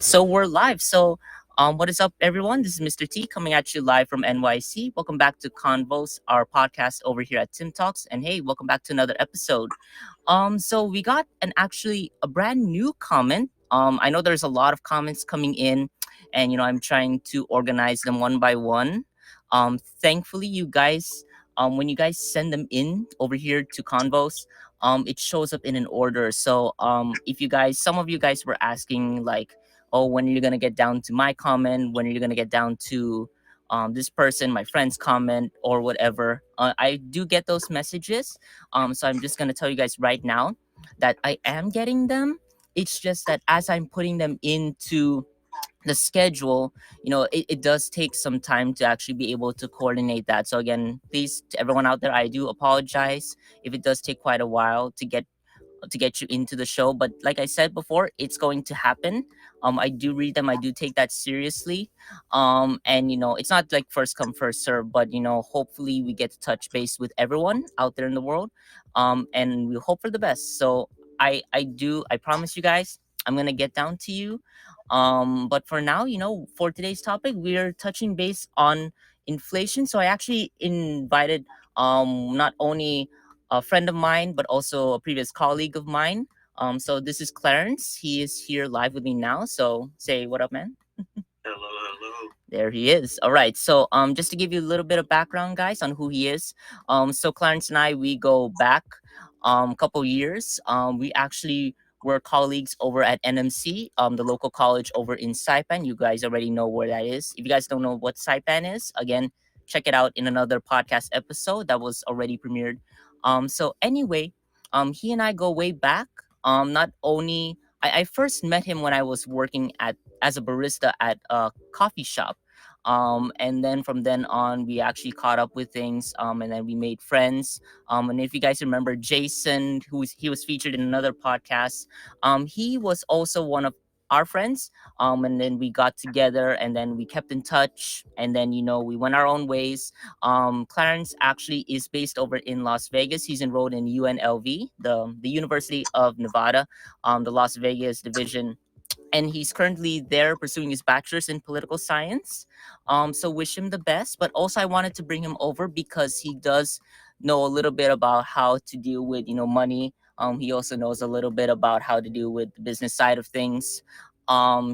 So we're live. What is up, everyone? This is Mr. T coming at you live from NYC. Welcome back to Convos, our podcast over here at TimTalks. And hey, welcome back to another episode. So we got actually a brand new comment. I know there's a lot of comments coming in, and I'm trying to organize them one by one. Thankfully, you guys, when you guys send them in over here to Convos, it shows up in an order. So if you guys, some of you guys were asking like, oh, when are you gonna get down to my comment? When are you gonna get down to this person, my friend's comment, or whatever? I do get those messages. So I'm just gonna tell you guys right now that I am getting them. It's just that as I'm putting them into the schedule, it does take some time to actually be able to coordinate that. So again, please, to everyone out there, I do apologize if it does take quite a while to get you into the show. But like I said before, it's going to happen. I do read them. I do take that seriously. And it's not like first come first serve, but hopefully we get to touch base with everyone out there in the world. And we hope for the best. So I promise you guys, I'm gonna get down to you. But for now, for today's topic, we're touching base on inflation. So I actually invited not only a friend of mine, but also a previous colleague of mine. So this is Clarence. He is here live with me now. So say what up, man. Hello, hello. There he is. All right. So just to give you a little bit of background, guys, on who he is. So Clarence and I, we go back a couple years. We actually were colleagues over at NMC, the local college over in Saipan. You guys already know where that is. If you guys don't know what Saipan is, again, check it out in another podcast episode that was already premiered. So anyway, he and I go way back. Not only I first met him when I was working at as a barista at a coffee shop. And then from then on, we actually caught up with things, and then we made friends. And if you guys remember Jason, he was featured in another podcast, he was also one of our friends. And then we got together, and then we kept in touch, and then we went our own ways. Clarence actually is based over in Las Vegas. He's enrolled in UNLV, the University of Nevada, the Las Vegas division, and he's currently there pursuing his bachelor's in political science. So wish him the best. But also, I wanted to bring him over because he does know a little bit about how to deal with money. He also knows a little bit about how to deal with the business side of things.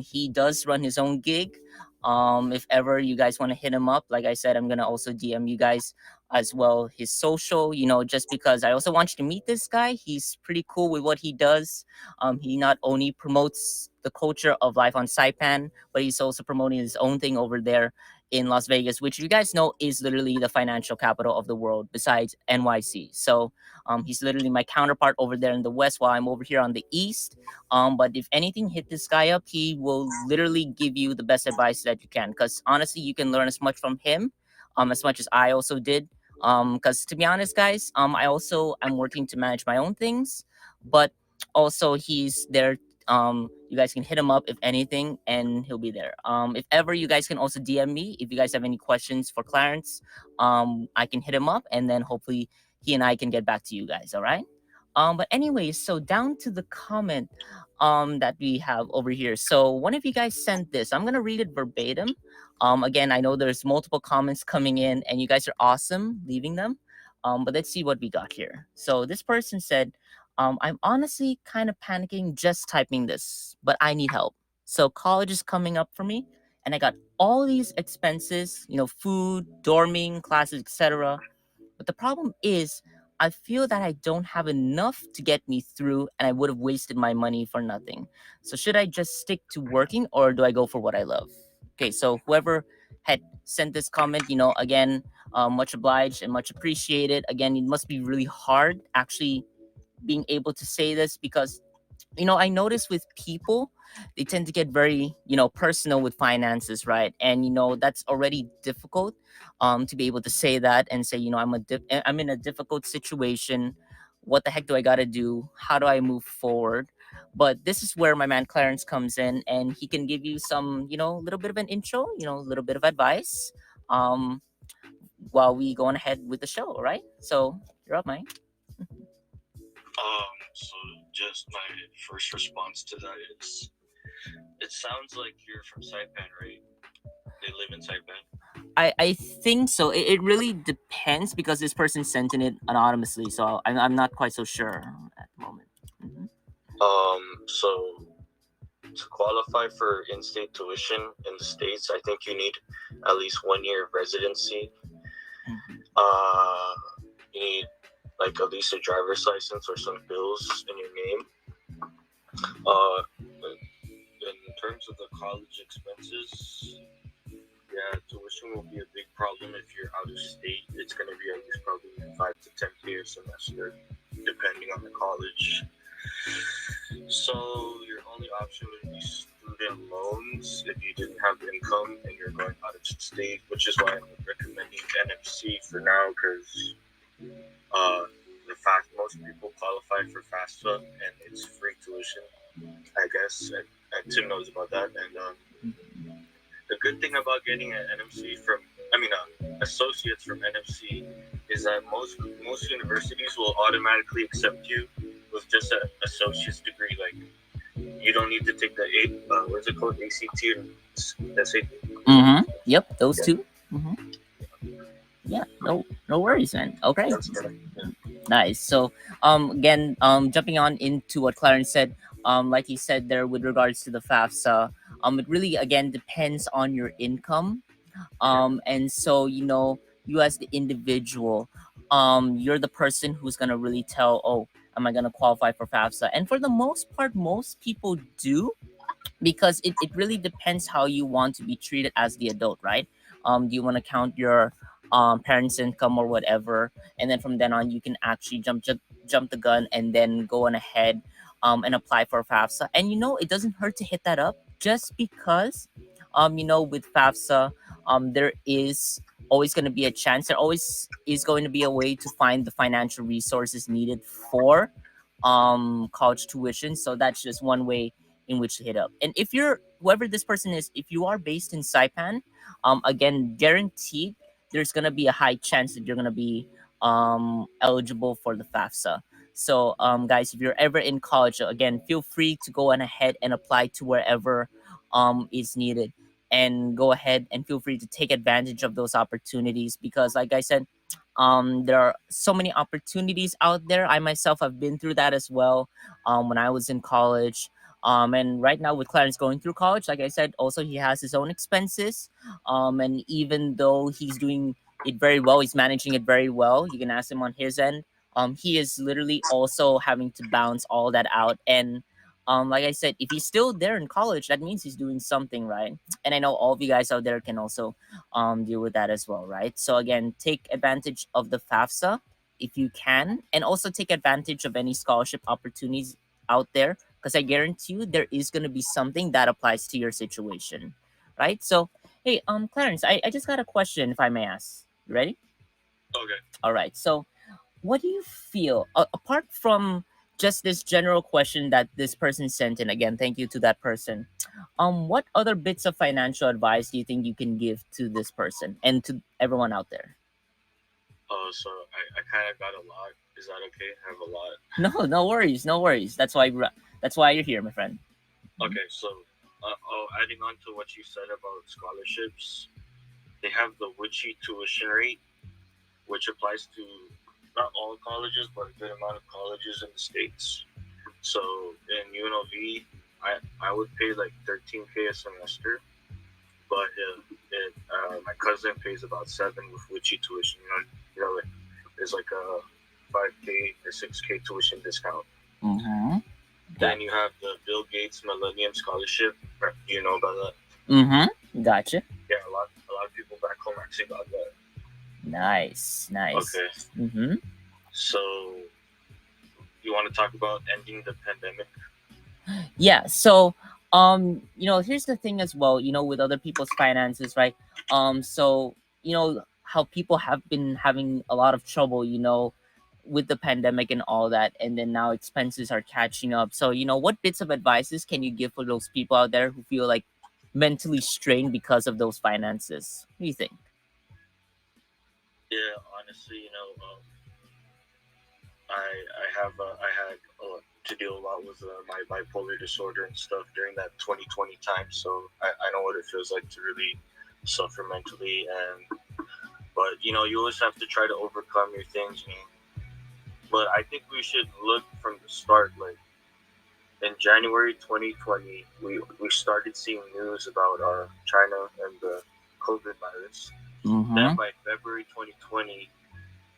He does run his own gig. If ever you guys want to hit him up, like I said, I'm gonna also DM you guys as well his social. Just because I also want you to meet this guy. He's pretty cool with what he does. He not only promotes the culture of life on Saipan, but he's also promoting his own thing over there in Las Vegas, which you guys know is literally the financial capital of the world besides NYC. So he's literally my counterpart over there in the West while I'm over here on the East. But if anything, hit this guy up. He will literally give you the best advice that you can. Because honestly, you can learn as much from him as much as I also did. Because to be honest, guys, I'm working to manage my own things, but also he's there. You guys can hit him up if anything, and he'll be there. If ever you guys can also DM me if you guys have any questions for Clarence. I can hit him up, and then hopefully he and I can get back to you guys. All right. But anyways, so down to the comment that we have over here. So one of you guys sent this. I'm gonna read it verbatim. Again, I know there's multiple comments coming in, and you guys are awesome leaving them. But let's see what we got here. So this person said, I'm honestly kind of panicking just typing this, but I need help. So college is coming up for me, and I got all these expenses, food, dorming, classes, etc. But the problem is, I feel that I don't have enough to get me through, and I would have wasted my money for nothing. So should I just stick to working, or do I go for what I love? Okay, so whoever had sent this comment, again, much obliged and much appreciated. Again, it must be really hard actually being able to say this because I notice with people, they tend to get very, personal with finances, right? And that's already difficult to be able to say that and say, I'm in a difficult situation. What the heck do I got to do? How do I move forward? But this is where my man Clarence comes in, and he can give you some, little bit of an intro, a little bit of advice, um, while we go on ahead with the show. All right. So you're up, Mike. So just my first response to that is It sounds like you're from Saipan, right? They live in Saipan. I think so. It really depends because this person sent in it anonymously, so I'm not quite so sure at the moment. Hmm. So to qualify for in-state tuition in the states, I think you need at least 1 year of residency. Hmm. Uh, you need like at least a driver's license or some bills in your name. In terms of the college expenses, yeah, tuition will be a big problem if you're out of state. It's going to be at least probably 5 to 10K a semester, depending on the college. So your only option would be student loans if you didn't have income and you're going out of state, which is why I'm recommending NMC for now because uh, the fact most people qualify for FAFSA and it's free tuition, I guess, and Tim knows about that. And the good thing about getting an NMC from, I mean, associates from NMC is that most universities will automatically accept you with just an associate's degree. Like you don't need to take the what's it called, ACT or SAT. Mm-hmm. Yep, those Yeah, two. Mm-hmm. Yeah, no worries, man. Okay, that's correct. Yeah. nice. So, again, jumping on into what Clarence said, like he said there with regards to the FAFSA, it really again depends on your income. And so you as the individual, you're the person who's gonna really tell, oh, am I gonna qualify for FAFSA? And for the most part, most people do because it really depends how you want to be treated as the adult, right? Do you want to count your parents income or whatever, and then from then on you can actually jump the gun and then go on ahead and apply for FAFSA. And it doesn't hurt to hit that up just because with FAFSA there is always going to be a chance, there always is going to be a way to find the financial resources needed for college tuition. So that's just one way in which to hit up. And if you're whoever this person is, if you are based in Saipan, again, guaranteed there's gonna be a high chance that you're gonna be eligible for the FAFSA. So guys, if you're ever in college, again, feel free to go on ahead and apply to wherever is needed, and go ahead and feel free to take advantage of those opportunities because like I said, there are so many opportunities out there. I myself have been through that as well when I was in college. And right now with Clarence going through college, like I said, also he has his own expenses. And even though he's doing it very well, he's managing it very well. You can ask him on his end. He is literally also having to balance all that out. And like I said, if he's still there in college, that means he's doing something right. And I know all of you guys out there can also deal with that as well, right? So again, take advantage of the FAFSA if you can, and also take advantage of any scholarship opportunities out there because I guarantee you there is going to be something that applies to your situation, right? So, hey, Clarence, I just got a question, if I may ask. You ready? Okay. All right. So, what do you feel apart from just this general question that this person sent in? Again, thank you to that person. What other bits of financial advice do you think you can give to this person and to everyone out there? So I kind of got a lot. Is that okay? I have a lot. No, no worries, no worries. That's why you're here, my friend. Mhm. Okay, so adding on to what you said about scholarships, they have the Witchy tuition rate, which applies to not all colleges, but a good amount of colleges in the states. So in UNLV, I would pay like 13K a semester, but my cousin pays about 7 with Witchy tuition. Like, there's like a 5K or 6K tuition discount. Mm-hmm. Then you have the Bill Gates Millennium Scholarship. Do you know about that? Mm-hmm. Gotcha. Yeah, a lot of people back home actually got that. Nice, nice. Okay, Mm-hmm. so you want to talk about ending the pandemic? Yeah. So, here's the thing as well. With other people's finances, right? So how people have been having a lot of trouble. With the pandemic and all that, and then now expenses are catching up. So, what bits of advices can you give for those people out there who feel like mentally strained because of those finances? What do you think? Yeah, honestly, I had to deal a lot with my bipolar disorder and stuff during that 2020 time. So I know what it feels like to really suffer mentally. And but you always have to try to overcome your things. But I think we should look from the start. Like in January 2020, we started seeing news about China and the COVID virus. Then Mm-hmm. by February 2020,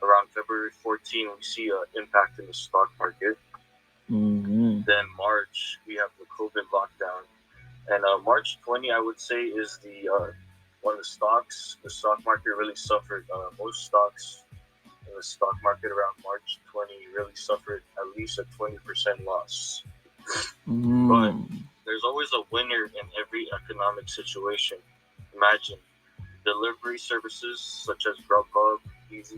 around February 14, we see an impact in the stock market. Mm-hmm. Then March, we have the COVID lockdown. And March 20, I would say, is when the stock market really suffered. Most stocks in the stock market around March 20 really suffered at least a 20% loss. But Mm. there's always a winner in every economic situation. Imagine delivery services such as Grubhub, Eats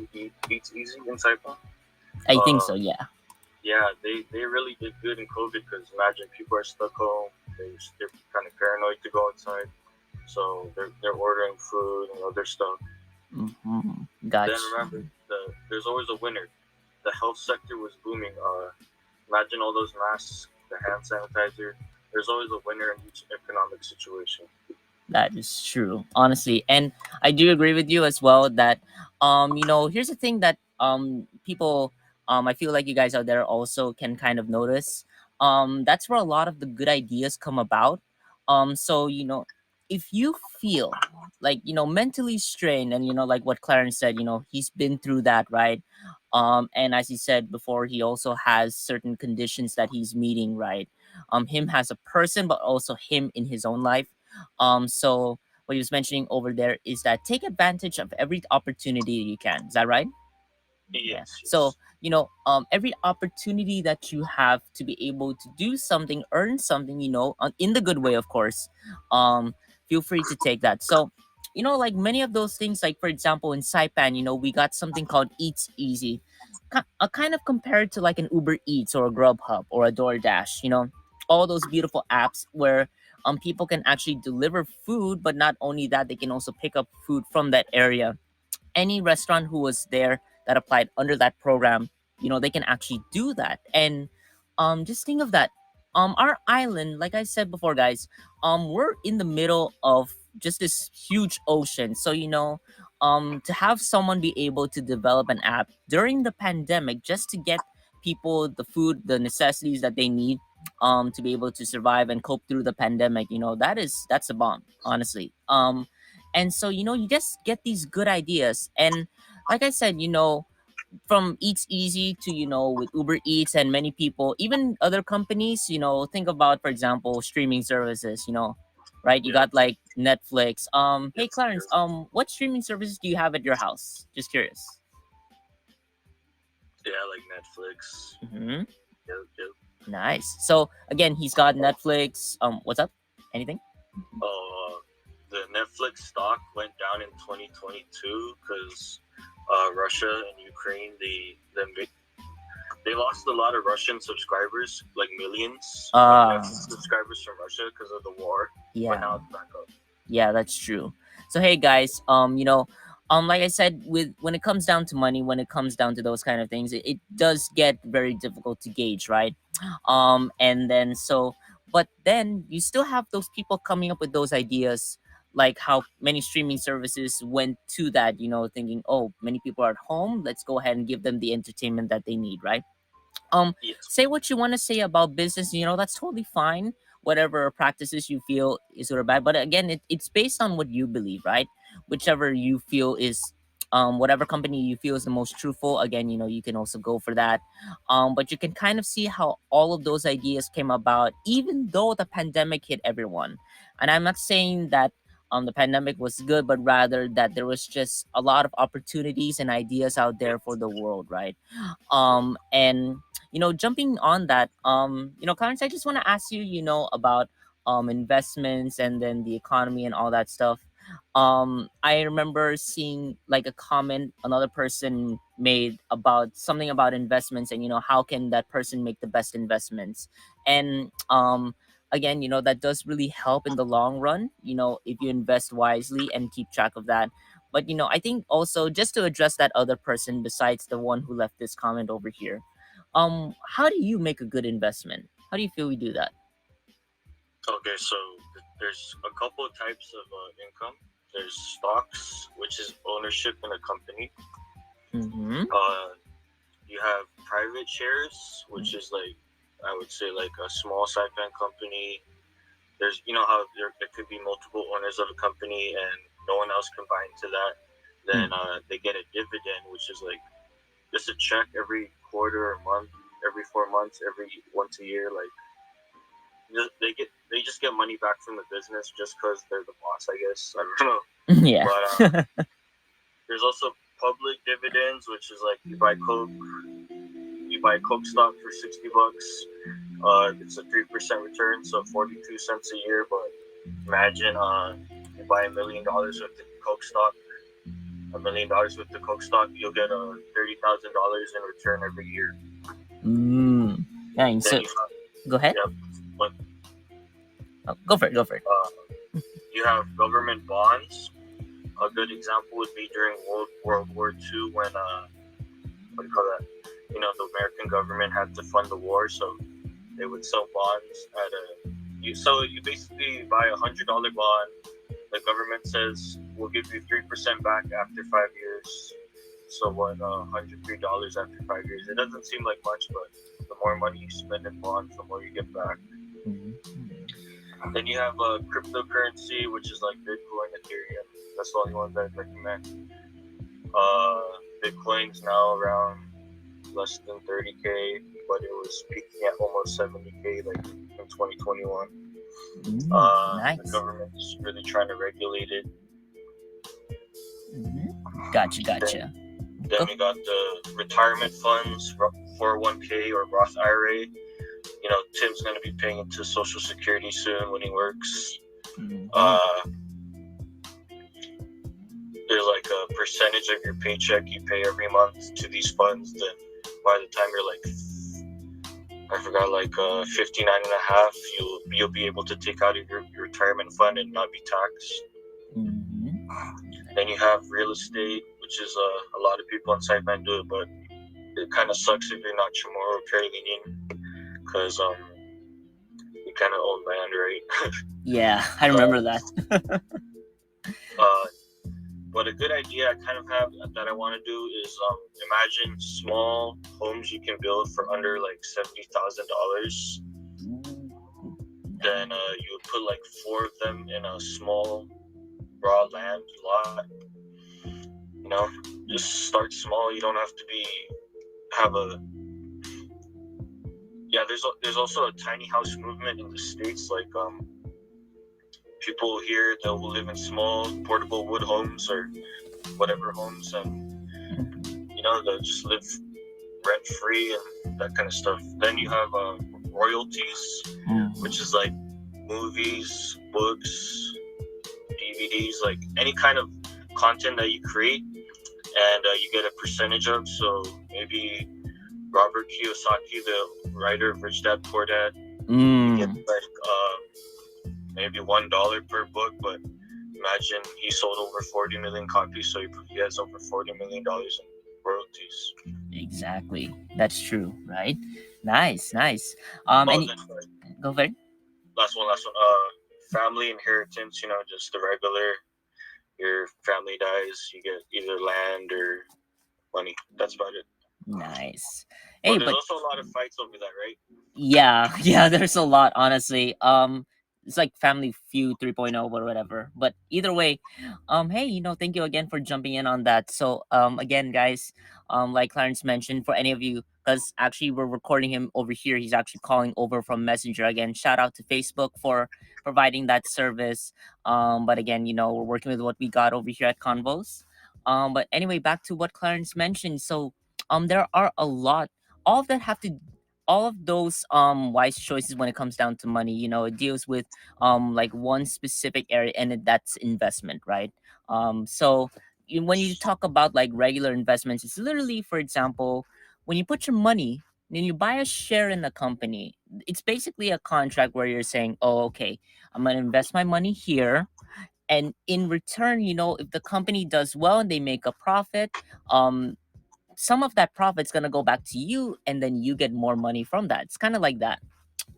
Easy in Taiwan. I think Uh, so. Yeah. yeah, they really did good in COVID because imagine people are stuck home. They're kind of paranoid to go outside, so they're ordering food and other stuff. Mm-hmm. Then Gotcha. remember, there's always a winner. The health sector was booming. Imagine all those masks, the hand sanitizer. There's always a winner in each economic situation. That is true, honestly, and I do agree with you as well that here's the thing that people I feel like you guys out there also can kind of notice. That's where a lot of the good ideas come about. So if you feel like mentally strained, and like what Clarence said, he's been through that, right? And as he said before, he also has certain conditions that he's meeting, right? Him as a person, but also him in his own life. So what he was mentioning over there is that take advantage of every opportunity you can. Is that right? Yeah. Yes, So yes, every opportunity that you have to be able to do something, earn something, in the good way, of course. Feel free to take that. So like many of those things, like for example in Saipan, we got something called Eats Easy, kind of compared to like an Uber Eats or a Grubhub or a DoorDash. All those beautiful apps where people can actually deliver food, but not only that, they can also pick up food from that area. Any restaurant who was there that applied under that program, they can actually do that. And just think of that. Our island, like I said before, guys, we're in the middle of just this huge ocean. So to have someone be able to develop an app during the pandemic just to get people the food, the necessities that they need to be able to survive and cope through the pandemic, that's a bomb, honestly. And so you just get these good ideas. And like I said, from Eats Easy to with Uber Eats and many people, even other companies, think about, for example, streaming services, right? You yeah, got like Netflix. Hey yes, Clarence, yes. what streaming services do you have at your house? Just curious. Yeah, like Netflix. Hmm. Yep, yep. Nice. So again, he's got Netflix. What's up? Anything? Oh, the Netflix stock went down in 2022 because Russia and Ukraine they lost a lot of Russian subscribers, like millions of uh Netflix subscribers from Russia because of the war. But yeah. now it's back up. Yeah, that's true. So hey guys, like I said, with when it comes down to money, when it comes down to those kind of things, it does get very difficult to gauge, right? And then but then you still have those people coming up with those ideas, like how many streaming services went to that, thinking, oh, many people are at home, let's go ahead and give them the entertainment that they need, right? um Yes, say what you want to say about business, that's totally fine, whatever practices you feel is good or bad. But again, it's based on what you believe, right? Whichever you feel is whatever company you feel is the most truthful, again, you can also go for that. But you can kind of see how all of those ideas came about even though the pandemic hit everyone. And I'm not saying that the pandemic was good, but rather that there was just a lot of opportunities and ideas out there for yes, the world, right? yeah, And jumping on that, Clarence, I just want to ask you, about investments and then the economy and all that stuff. I remember seeing like a comment another person made about something about investments, and how can that person make the best investments. And again, that does really help in the long run, if you invest wisely and keep track of that. But I think also, just to address that other person besides the one who left this comment over here, How do you make a good investment? How do you feel we do that? Okay, so there's a couple of types of income. There's stocks, which is ownership in a company. Mm-hmm. Uh, you have private shares, which is like, I would say, like a small sci-fi company. There's, you know, how there could be multiple owners of a company and no one else can buy into that. Then they get a dividend, which is like just a check every quarter or month, every 4 months, every once a year. Like they just get money back from the business just because they're the boss. I guess I don't know, Yeah. but there's also public dividends, which is like you buy Coke stock for $60. It's a 3% return, so 42 cents a year. But imagine you buy $1 million with the Coke stock. $1 million with the Coke stock, you'll get $30,000 in return every year. Mm. Nice. Then So go ahead. yeah, but Oh, go for it. Go for it. you have government bonds. A good example would be during World War II when what do you call that? You know, the American government had to fund the war, so they would sell bonds at a. You basically buy $100 bond. The government says we'll give you 3% back after 5 years. So what? $103 after 5 years. It doesn't seem like much, but the more money you spend in bonds, the more you get back. Then you have cryptocurrency, which is like Bitcoin, Ethereum. That's the only one that I recommend. Bitcoin's now around less than 30K, but it was peaking at almost 70K like in 2021. The Nice. government's really trying to regulate it. Gotcha. Then, Gotcha. then we got the retirement funds, 401k or Roth IRA. You know, Tim's going to be paying into Social Security soon when he works. There's like a percentage of your paycheck you pay every month to these funds. Then by the time you're like, I forgot, like 59 and a half, you'll be able to take out of your retirement fund and not be taxed. Then you have real estate, which is a lot of people on Saipan do it, but it kind of sucks if you're not Chamorro or Caribbean, because you kind of own land, right? Yeah, I remember that. But a good idea I kind of have that I want to do is imagine small homes you can build for under like $70,000. Then you would put like 4 of them in a small raw land lot. You know, just start small. You don't have to have a. Yeah, there's also a tiny house movement in the States. Like people here, they'll live in small portable wood homes or whatever homes, and you know, they'll just live rent free and that kind of stuff. Then you have royalties, which is like movies, books, DVDs, like any kind of content that you create, and you get a percentage of. So maybe Robert Kiyosaki, the writer of Rich Dad Poor Dad, you get like maybe $1 per book, but imagine he sold over 40 million copies, so he has over $40 million in royalties. Exactly. That's true, right? Nice. Oh, And then go for it. last one. Family inheritance. You know, just the regular. Your family dies, you get either land or money. That's about it. Nice. But Hey, there's but also a lot of fights over that, right? yeah, there's a lot, honestly. It's like Family Feud 3.0 or whatever. But either way, hey, thank you again for jumping in on that. So, again, guys, like Clarence mentioned, for any of you, because actually we're recording him over here, he's actually calling over from Messenger. Again, shout out to Facebook for providing that service. But again, we're working with what we got over here at Convos. But anyway, back to what Clarence mentioned. So, there are a lot. All of that have to all of those wise choices when it comes down to money, it deals with like one specific area, and that's investment, right? So when you talk about like regular investments, it's literally, for example, when you put your money, then you buy a share in the company. It's basically a contract where you're saying, oh, okay, I'm going to invest my money here, and in return, if the company does well and they make a profit, um some of that profit's going to go back to you, and then you get more money from that. It's kind of like that.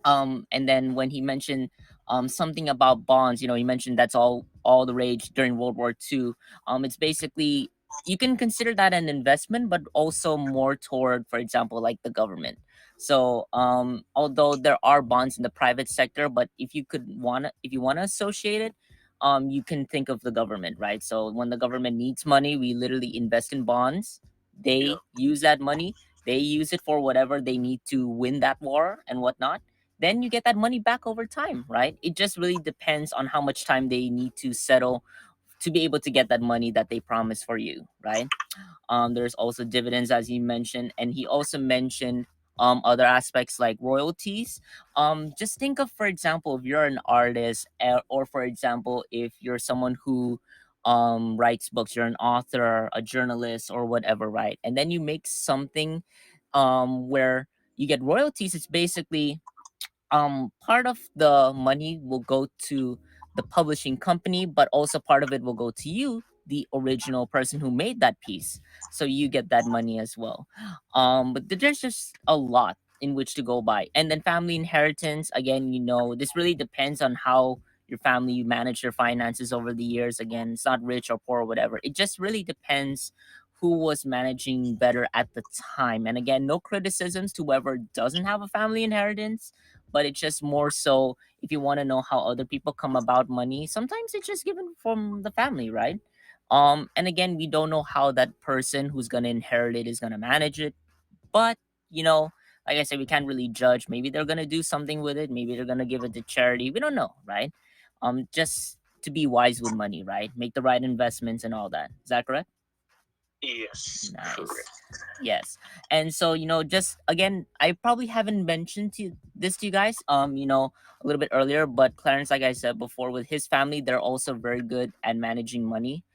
And then when he mentioned something about bonds, he mentioned that's all the rage during World War II. It's basically, you can consider that an investment, but also more toward, for example, like the government. So although there are bonds in the private sector, but if you want to associate it, you can think of the government, right? So when the government needs money, we literally invest in bonds. Yeah. They use that money, they use it for whatever they need to win that war and whatnot. Then you get that money back over time, right? It just really depends on how much time they need to settle to be able to get that money that they promise for you, right? There's also dividends, as you mentioned, and he also mentioned other aspects like royalties. Just think of, for example, if you're an artist, or for example, if you're someone who writes books, you're an author, a journalist, or whatever, right? And then you make something where you get royalties. It's basically part of the money will go to the publishing company, but also part of it will go to you, the original person who made that piece, so you get that money as well. But there's just a lot in which to go by. And then family inheritance, again, this really depends on how your family manage their finances over the years. Again, it's not rich or poor or whatever, it just really depends who was managing better at the time. And again, no criticisms to whoever doesn't have a family inheritance, but it's just more so, if you want to know how other people come about money, sometimes it's just given from the family, right? And again, we don't know how that person who's going to inherit it is going to manage it. But you know like I said, we can't really judge. Maybe they're going to do something with it, maybe they're going to give it to charity, we don't know, right? Just to be wise with money, right? Make the right investments and all that. Is that correct? Yes, Nice. correct. Yes. And so, just again, I probably haven't mentioned to you guys, a little bit earlier, but Clarence, like I said before, with his family, they're also very good at managing money.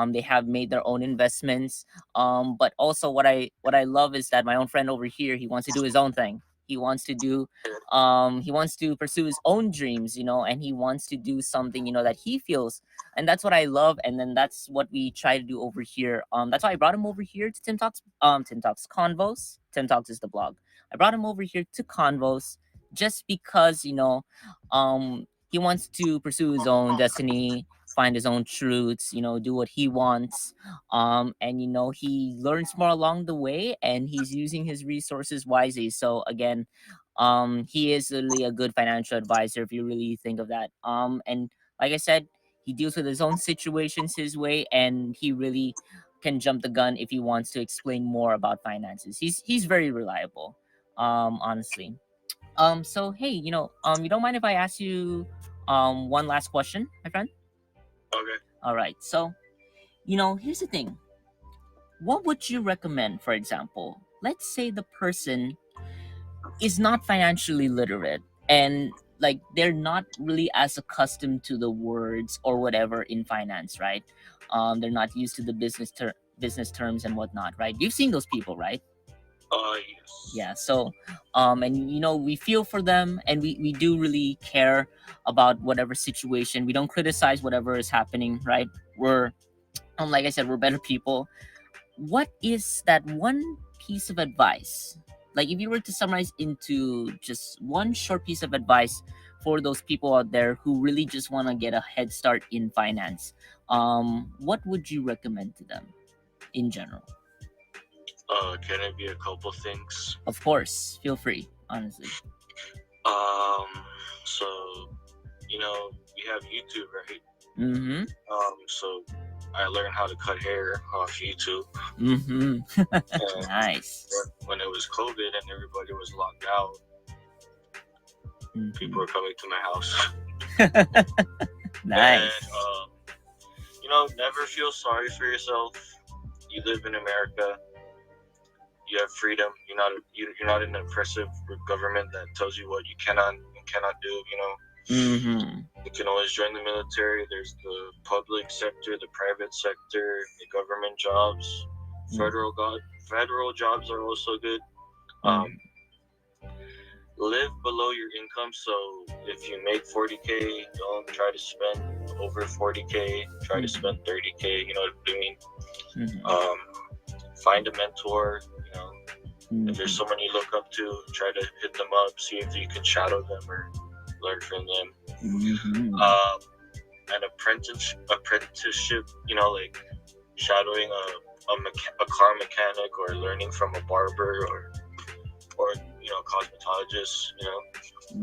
They have made their own investments. But also what I love is that my own friend over here, he wants to do his own thing. He wants to pursue his own dreams, and he wants to do something, that he feels, and that's what I love. And then that's what we try to do over here. That's why I brought him over here to Tim Talks. Tim Talks Convos. Tim Talks is the blog. I brought him over here to Convos just because he wants to pursue his own destiny, find his own truths, do what he wants. And he learns more along the way, and he's using his resources wisely. So again, he is really a good financial advisor if you really think of that. And like I said, he deals with his own situations his way, and he really can jump the gun if he wants to explain more about finances. He's very reliable, honestly. So hey, you don't mind if I ask you one last question, my friend? Okay. All right. So, here's the thing. What would you recommend, for example? Let's say the person is not financially literate, and like they're not really as accustomed to the words or whatever in finance, right? They're not used to the business terms and whatnot, right? You've seen those people, right? Yes. Yeah. So and we feel for them, and we do really care about whatever situation. We don't criticize whatever is happening, right? We're like I said, we're better people. What is that one piece of advice, like if you were to summarize into just one short piece of advice for those people out there who really just want to get a head start in finance, what would you recommend to them in general? Can it be a couple things? Of course, feel free, honestly. Um, so we have YouTube, right? Mm-hmm. So I learned how to cut hair off YouTube. Mm-hmm. And Nice. when it was COVID and everybody was locked out, people were coming to my house. Nice. And never feel sorry for yourself. You live in America. You have freedom. You're not in an oppressive government that tells you what you cannot and cannot do. Mm-hmm. You can always join the military. There's the public sector, the private sector, the government jobs. Federal jobs are also good. Live below your income. So if you make 40K, don't try to spend over 40K. Try to spend 30K. You know what I mean? Mm-hmm. find a mentor. If there's Mhm. someone you look up to, try to hit them up, see if you can shadow them or learn from them. Mhm. Um, an apprenticeship, like shadowing a car mechanic or learning from a barber or cosmetologist.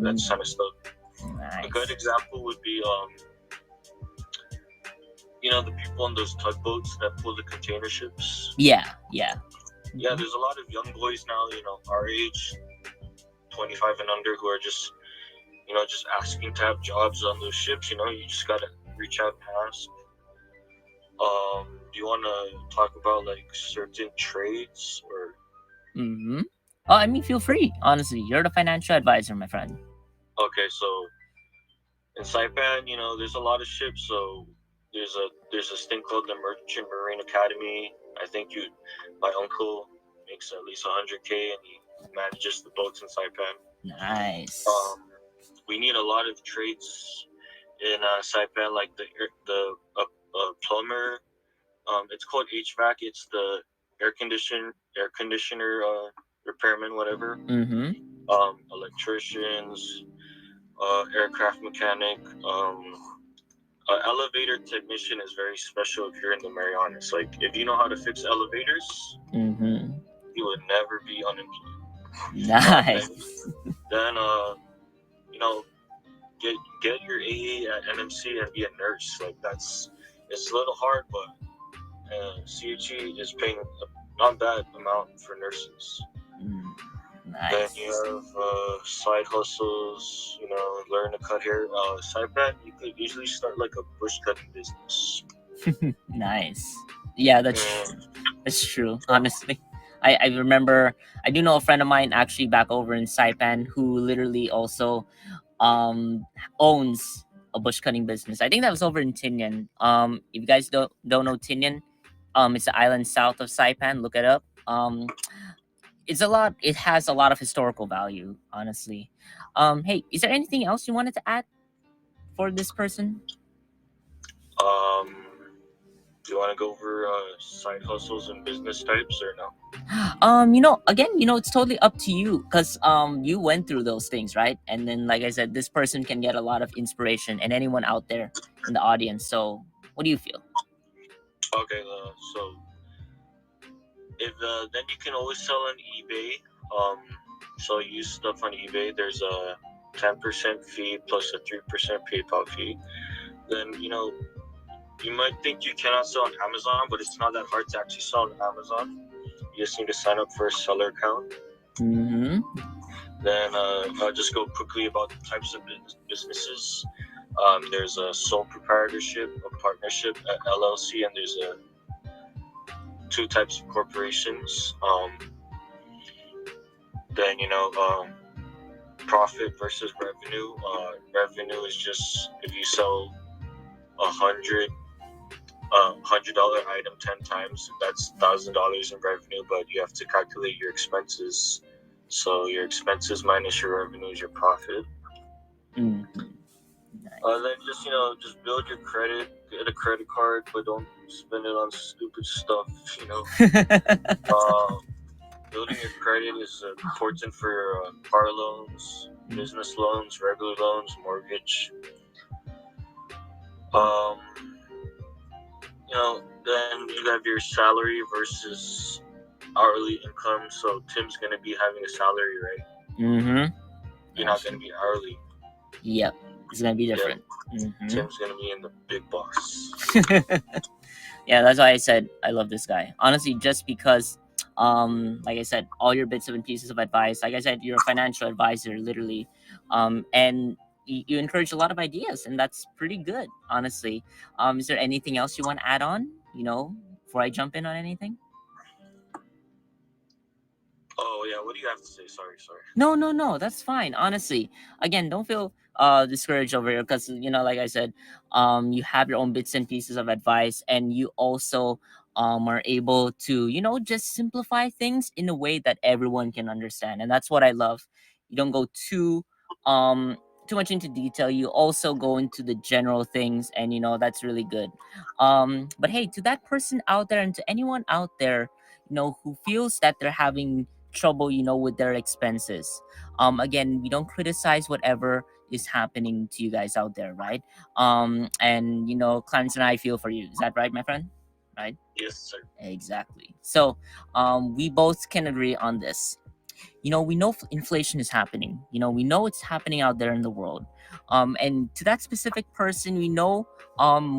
That Mm. kind of stuff. A good Nice. example would be the people on those tugboats that pull the container ships. Yeah. Yeah. Yeah, there's a lot of young boys now, our age, 25 and under, who are just asking to have jobs on those ships. You just gotta reach out and ask. Do you want to talk about like certain trades or? Mhm. Oh, I mean, feel free. Honestly, you're the financial advisor, my friend. Okay, so in Saipan, there's a lot of ships. So there's this thing called the Merchant Marine Academy. I think my uncle makes at least 100K, and he manages the boats in Saipan. Nice. We need a lot of trades in Saipan, like the plumber. It's called HVAC. It's the air conditioner repairman, whatever. Mhm. Electricians, aircraft mechanic. Elevator technician is very special if you're in the Marianas. Like, if you know how to fix elevators, Mhm. you would never be unemployed. Nice. Then get your AA at NMC and be a nurse. Like, it's a little hard, but CHE is paying a not bad amount for nurses. Mm. Then Nice. you have side hustles, learn to cut hair. Side bet, you could easily start like a bush cutting business. Nice. Yeah, that's true. Honestly, I remember I do know a friend of mine actually back over in Saipan who literally also um owns a bush cutting business. I think that was over in Tinian. If you guys don't know Tinian, it's the island south of Saipan. Look it up. It's a lot. It has a lot of historical value, honestly. Hey, is there anything else you wanted to add for this person? Um, do you want to go over side hustles and business types or no? Again, it's totally up to you because you went through those things, right? And then, like I said, this person can get a lot of inspiration, and anyone out there in the audience. So, what do you feel? Okay, so if then you can always sell on eBay. Um, so use stuff on eBay. There's a 10% fee plus a 3% PayPal fee. Then you might think you cannot sell on Amazon, but it's not that hard to actually sell on Amazon. You just need to sign up for a seller account. Mm-hmm. Then I'll just go quickly about the types of businesses. There's a sole proprietorship, a partnership, an LLC, and there's two types of corporations. Then profit versus revenue. Revenue is just if you sell $100 item 10 times, that's $1,000 in revenue, but you have to calculate your expenses. So your expenses minus your revenue is your profit. Mm-hmm. Then just build your credit, get a credit card, but don't spend it on stupid stuff. Uh, Building your credit is important for car loans, business loans, regular loans, mortgage. Um, then you have your salary versus hourly income. So Tim's gonna be having a salary, right? Mm-hmm. You're not gonna be hourly. Yep, it's gonna be Yeah, different. Mm-hmm. Tim's gonna be in the big boss. Yeah, that's why I said I love this guy. Honestly, just because, like I said, all your bits and pieces of advice. Like I said, you're a financial advisor, literally, and you encourage a lot of ideas, and that's pretty good, honestly. Is there anything else you want to add on? Before I jump in on anything. Oh yeah, what do you have to say? Sorry. No, no, no. That's fine. Honestly, again, don't feel discouraged over here because like I said, you have your own bits and pieces of advice, and you also are able to just simplify things in a way that everyone can understand, and that's what I love. You don't go um too much into detail. You also go into the general things, and that's really good. But hey, to that person out there and to anyone out there who feels that they're having trouble, with their expenses. Again, we don't criticize whatever is happening to you guys out there, right? And Clarence and I feel for you. Is that right, my friend? Right? Yes, sir. Exactly. So, we both can agree on this. We know inflation is happening. We know it's happening out there in the world. And to that specific person, we know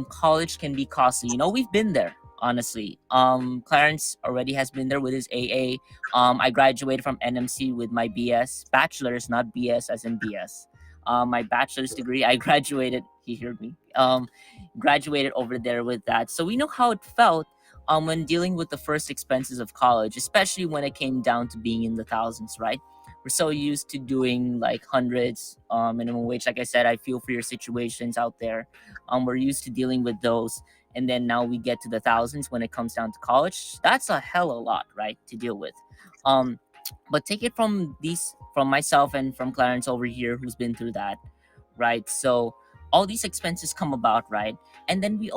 college can be costly. We've been there, honestly. Clarence already has been there with his AA. I graduated from NMC with my BS, bachelor's, not BS as in BS. My bachelor's degree, I graduated. He heard me. Graduated over there with that. So we know how it felt when dealing with the first expenses of college, especially when it came down to being in the thousands, right? We're so used to doing like hundreds, minimum wage. Like I said, I feel for your situations out there. We're used to dealing with those. And then now we get to the thousands when it comes down to college. That's a hell of a lot, right, to deal with. Um, but take it from myself and from Clarence over here, who's been through that, right? So all these expenses come about, right? And then we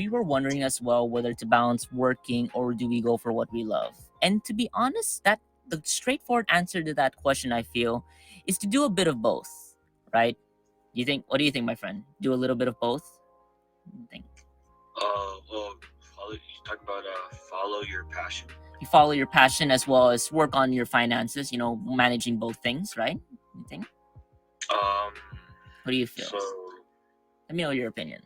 were wondering as well whether to balance working or do we go for what we love. And to be honest, that the straightforward answer to that question, I feel, is to do a bit of both, right? What do you think, my friend? Do a little bit of both? I think Well, you talk about follow your passion. you follow your passion as well as work on your finances, managing both things, right? You think? Um, What do you feel? so Let me know your opinion.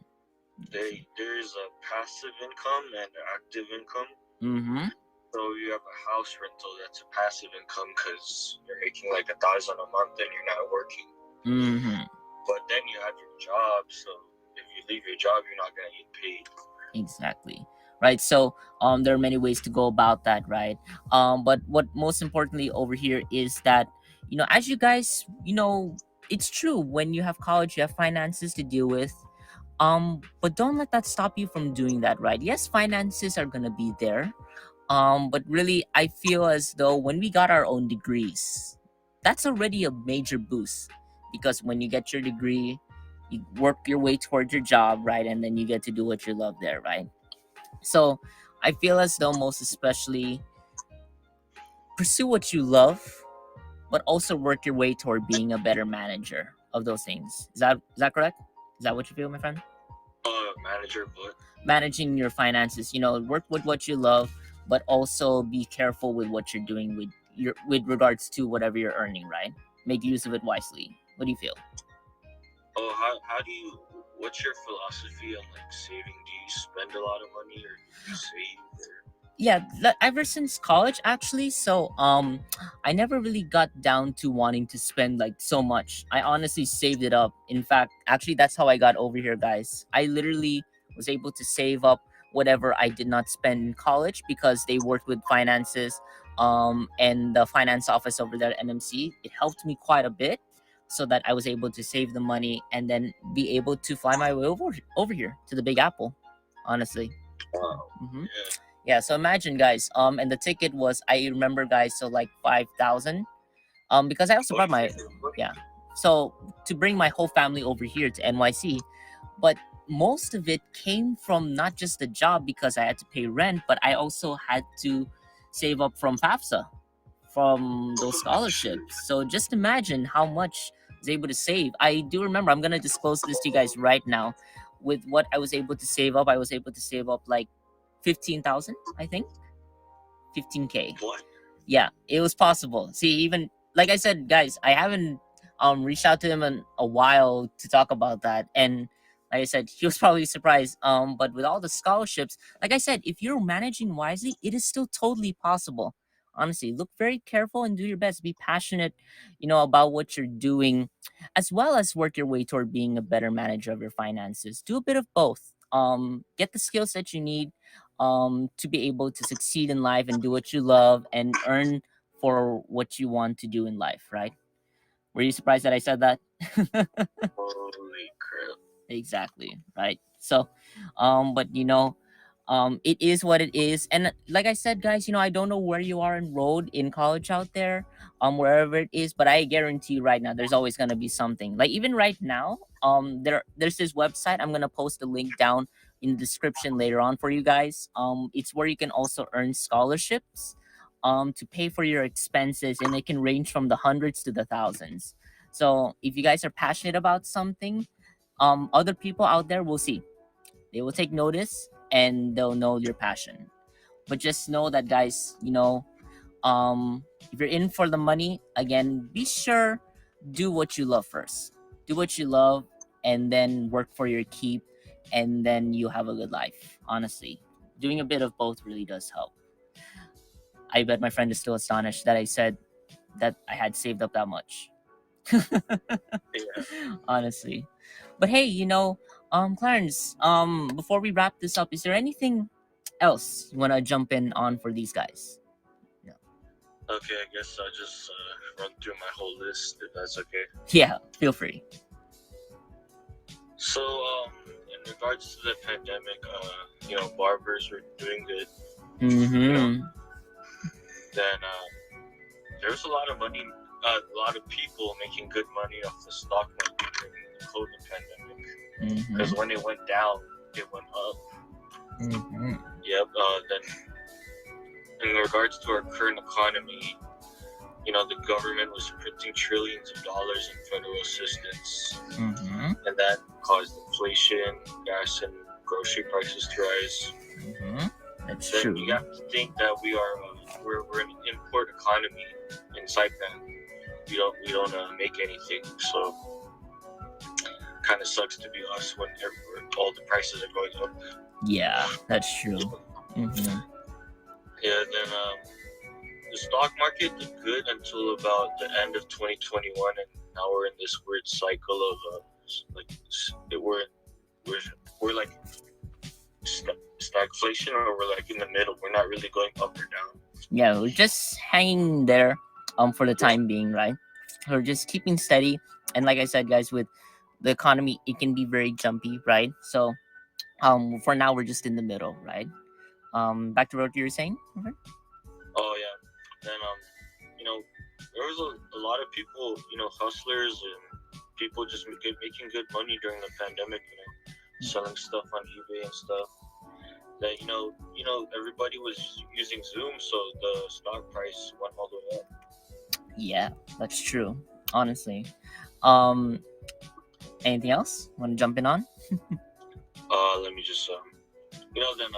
there's a passive income and an active income. Mm-hmm. So you have a house rental that's a passive income because you're making like 1,000 a month and you're not working. Mm-hmm. But then you have your job, so if you leave your job, you're not gonna get paid. Exactly. Right. So there are many ways to go about that, right? But what most importantly over here is that, as you guys, it's true when you have college, you have finances to deal with. But don't let that stop you from doing that, right? Yes, finances are gonna be there. But really I feel as though when we got our own degrees, that's already a major boost. Because when you get your degree, you work your way toward your job, right? And then you get to do what you love there, right? So I feel as though most especially pursue what you love, but also work your way toward being a better manager of those things. Is that correct? Is that what you feel, my friend? Manager, but Managing your finances, work with what you love, but also be careful with what you're doing with regards to whatever you're earning, right? Make use of it wisely. What do you feel? how do you? What's your philosophy on like saving? Do you spend a lot of money or do you save? Or Yeah, ever since college actually. So I never really got down to wanting to spend like so much. I honestly saved it up. In fact, actually that's how I got over here, guys. I literally was able to save up whatever I did not spend in college because they worked with finances, and the finance office over there at NMC. It helped me quite a bit so that I was able to save the money and then be able to fly my way over here to the Big Apple, honestly. Hmm. yeah, Yeah, so imagine, guys, and the ticket was, I remember, guys, so like 5,000. Because I also oh, you brought my, saved your money. yeah, so to bring my whole family over here to NYC. But most of it came from not just the job because I had to pay rent, but I also had to save up from FAFSA, from those Oh, shoot. scholarships. So just imagine how much I was able to save. I do remember, I'm gonna disclose this to you guys right now. With what I was able to save up, I was able to save up like 15,000, I think. 15K. What? Yeah, it was possible. See, even like I said, guys, I haven't reached out to him in a while to talk about that. And like I said, he was probably surprised. But with all the scholarships, like I said, if you're managing wisely, it is still totally possible. Honestly, look very careful and do your best. Be passionate, about what you're doing, as well as work your way toward being a better manager of your finances. Do a bit of both. Get the skills that you need to be able to succeed in life and do what you love and earn for what you want to do in life, right? Were you surprised that I said that? Holy crap! Exactly, right? So, but It is what it is. And like I said, guys, I don't know where you are enrolled in college out there, wherever it is, but I guarantee you right now there's always gonna be something. Like even right now, there's this website. I'm gonna post the link down in the description later on for you guys. It's where you can also earn scholarships to pay for your expenses, and it can range from the hundreds to the thousands. So if you guys are passionate about something, other people out there will see, they will take notice, and they'll know your passion. But just know that, guys, if you're in for the money, again, be sure, do what you love first. Do what you love, and then work for your keep, and then you have a good life. Honestly, doing a bit of both really does help. I bet my friend is still astonished that I said that I had saved up that much. Yeah. Honestly. But hey, Clarence, before we wrap this up, is there anything else you want to jump in on for these guys? No. Okay, I guess I'll just run through my whole list if that's okay. Yeah, feel free. So, in regards to the pandemic, barbers were doing good. Mm-hmm. Then there was a lot of money, a lot of people making good money off the stock market during the COVID pandemic. Because Mm-hmm. when it went down, it went up. Mm-hmm. Yep. Then, in regards to our current economy, the government was printing trillions of dollars in federal assistance, Mm-hmm. and that caused inflation, gas and grocery prices to rise. Mm-hmm. That's Then true. you have to think that we're an import economy. Inside that, we don't make anything, so kind of sucks to be us when all the prices are going up. Yeah, that's true. Mm-hmm. Yeah. Then the stock market did good until about the end of 2021, and now we're in this weird cycle of we're we're like stagflation, or we're like in the middle. We're not really going up or down. Yeah, we're just hanging there for the Yeah. time being, right? We're just keeping steady. And like I said, guys, with the economy, it can be very jumpy, right? So for now we're just in the middle, right? Back to what you were saying. Okay. Oh yeah. Then there was a lot of people, hustlers and people just making good money during the pandemic. Selling stuff on eBay and stuff. Then everybody was using Zoom, so the stock price went all the way up. Yeah, that's true. Honestly. Um Anything else? Want to jump in on? Let me just then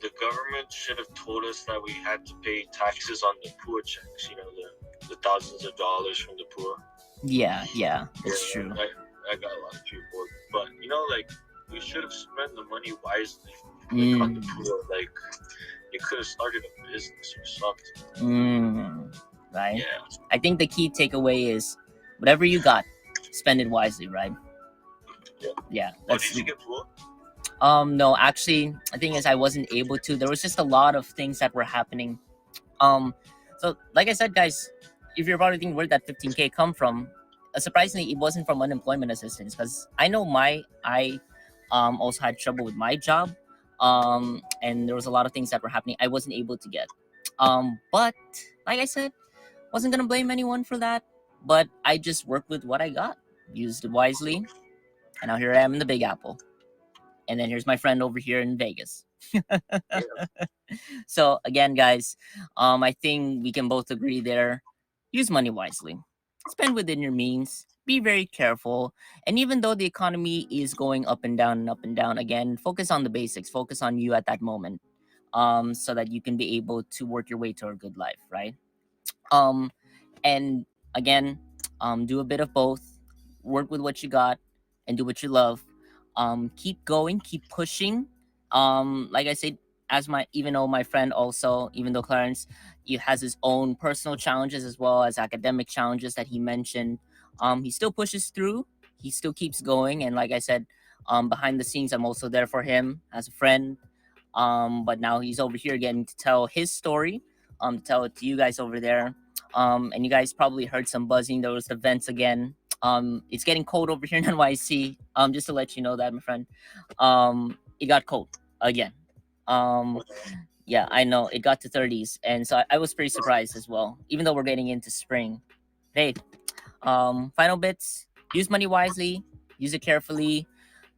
the government should have told us that we had to pay taxes on the poor checks. The thousands of dollars from the poor. Yeah, that's true. I got a lot of people, but like we should have spent the money wisely, on the poor. Like you could have started a business or something. Right. Yeah. I think the key takeaway is whatever you got, spend it wisely, right? Yeah. Yeah. Oh, did you get poor? No, actually, the thing is I wasn't able to. There was just a lot of things that were happening. So like I said, guys, if you're probably thinking where that 15K come from, surprisingly, it wasn't from unemployment assistance, because I know I also had trouble with my job, and there was a lot of things that were happening I wasn't able to get. But like I said, wasn't gonna blame anyone for that. But I just worked with what I got, used it wisely, and now here I am in the Big Apple. And then here's my friend over here in Vegas. Yeah. So again, guys, I think we can both agree there. Use money wisely. Spend within your means. Be very careful. And even though the economy is going up and down and up and down, again, focus on the basics. Focus on you at that moment, so that you can be able to work your way to a good life, right? Um, and again, do a bit of both. Work with what you got, and do what you love. Keep going, keep pushing. Like I said, as my even though my friend also, even though Clarence, he has his own personal challenges as well as academic challenges that he mentioned. He still pushes through. He still keeps going, and like I said, behind the scenes, I'm also there for him as a friend. But now he's over here getting to tell his story. Tell it to you guys over there. And you guys probably heard some buzzing. There was the vents again. It's getting cold over here in NYC. Just to let you know that, my friend. it got cold again. Um, yeah, I know it got to 30s, and so I was pretty surprised as well. Even though we're getting into spring, hey, final bits: use money wisely, use it carefully,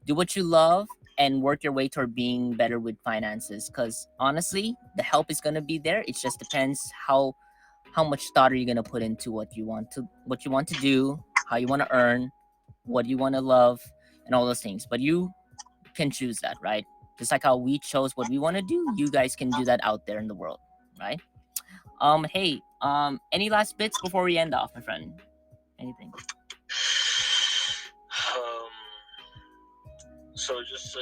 do what you love, and work your way toward being better with finances. Because honestly, the help is gonna be there. It just depends how much thought are you gonna put into what you want to do, how you want to earn, what you want to love, and all those things. But you can choose that, right? Just like how we chose what we want to do, you guys can do that out there in the world, right? Hey, any last bits before we end off, my friend? Anything? Um, so just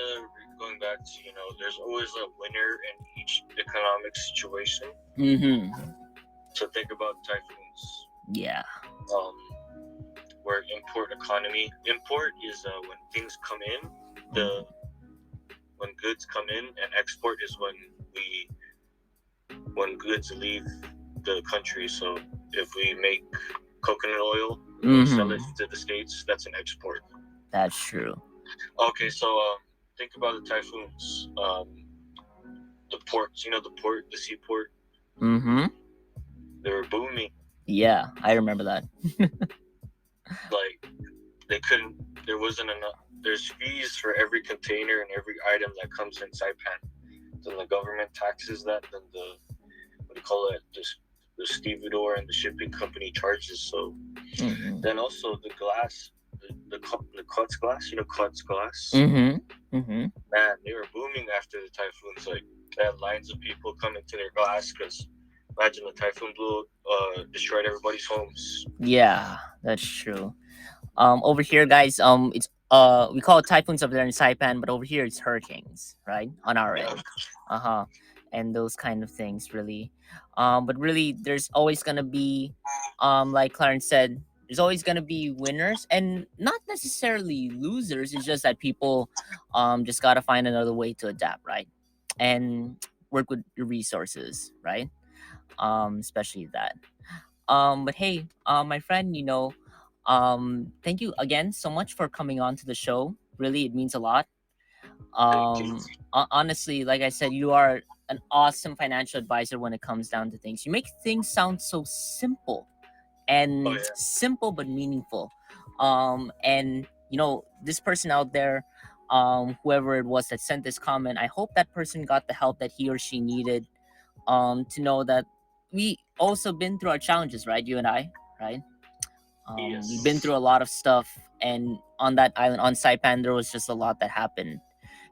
going back to, there's always a winner in each economic situation. Mm-hmm. So think about typhoons. Yeah. Where import is when things come in, the when goods come in, and export is when goods leave the country. So if we make coconut oil, sell it to the States, that's an export. That's true. Okay, so think about the typhoons. The ports, the seaport, Mm-hmm. they were booming. Yeah, I remember that. Like they couldn't. There wasn't enough. There's fees for every container and every item that comes in Saipan. Then the government taxes that. Then the what do you call it? The stevedore and the shipping company charges. So then also the glass, the Cuts glass, Cuts glass. Man, they were booming after the typhoons. Like they had lines of people coming to their glass because imagine the typhoon destroyed everybody's homes. Yeah, that's true. Over here, guys, it's we call it typhoons over there in Saipan, but over here it's hurricanes, right? On our Yeah. end. Uh-huh. And those kind of things really. But really there's always gonna be like Clarence said, there's always gonna be winners and not necessarily losers. It's just that people just gotta find another way to adapt, right? And work with your resources, right? Especially that. But hey, my friend, thank you again so much for coming on to the show. Really, it means a lot. Thank you. Honestly, like I said, you are an awesome financial advisor when it comes down to things. You make things sound so simple Oh and yeah. simple but meaningful. And this person out there, whoever it was that sent this comment, I hope that person got the help that he or she needed. To know that we also been through our challenges, right? You and I, right? We've been Yes. through a lot of stuff, and on that island, on Saipan, there was just a lot that happened.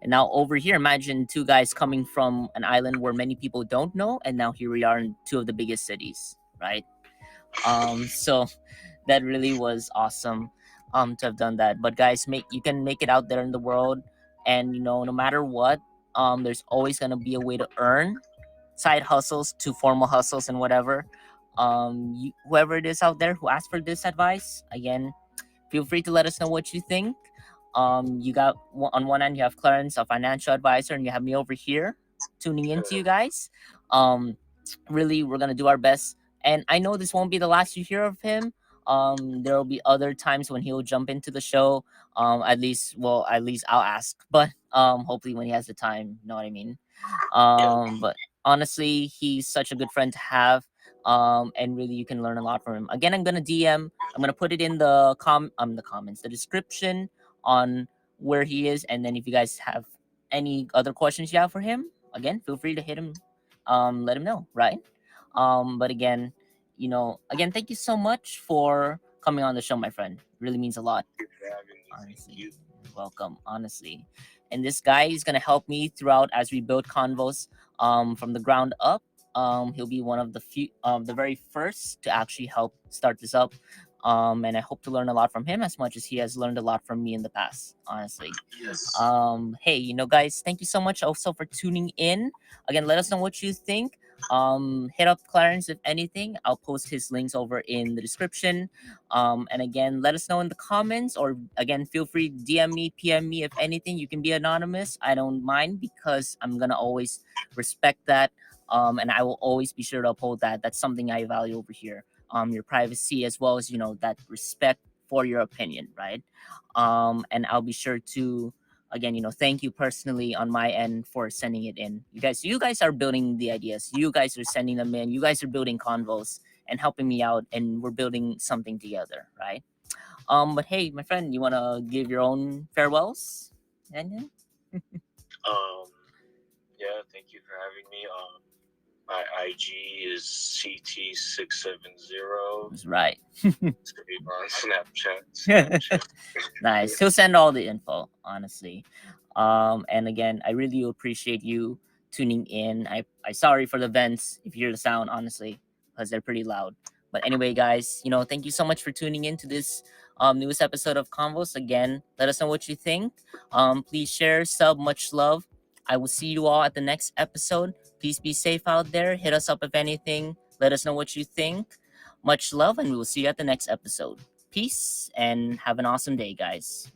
And now over here, imagine two guys coming from an island where many people don't know, and now here we are in two of the biggest cities, right? So that really was awesome, to have done that. But guys, you can make it out there in the world, and no matter what, there's always gonna be a way to earn side hustles to formal hustles and whatever. Whoever it is out there who asked for this advice, again, feel free to let us know what you think. You got on one end you have Clarence, a financial advisor, and you have me over here tuning into you guys. Um, really, we're gonna do our best, and I know this won't be the last you hear of him. There will be other times when he'll jump into the show. At least I'll ask, but hopefully when he has the time, you know what I mean. Yeah. But honestly, he's such a good friend to have. And really, you can learn a lot from him. Again, I'm gonna DM. I'm gonna put it in the comments, the description on where he is, and then if you guys have any other questions you have for him, again, feel free to hit him. Let him know, right? But again, again, thank you so much for coming on the show, my friend. Really means a lot. Thank you for having me. Thank Honestly, you. you're welcome. Honestly, and this guy is gonna help me throughout as we build Convos from the ground up. He'll be one of the very first to actually help start this up. And I hope to learn a lot from him as much as he has learned a lot from me in the past. Honestly. Yes. Hey, guys, thank you so much also for tuning in. Again, let us know what you think. Hit up Clarence if anything. I'll post his links over in the description. And again, let us know in the comments, or again, feel free to DM me, PM me if anything. You can be anonymous. I don't mind because I'm gonna always respect that. And I will always be sure to uphold that. That's something I value over here. Your privacy as well as that respect for your opinion, right? And I'll be sure to again, thank you personally on my end for sending it in. You guys are building the ideas. You guys are sending them in. You guys are building convos and helping me out, and we're building something together, right? But hey, my friend, you wanna give your own farewells? And Um, yeah, thank you for having me. My IG is CT670. that's right. Save on Snapchat. Nice. He'll send all the info, honestly. And again, I really appreciate you tuning in. I sorry for the vents if you hear the sound, honestly, because they're pretty loud. But anyway, guys, thank you so much for tuning in to this newest episode of Convos. Again, let us know what you think. Please share, sub, much love. I will see you all at the next episode. Please be safe out there. Hit us up if anything. Let us know what you think. Much love, and we will see you at the next episode. Peace and have an awesome day, guys.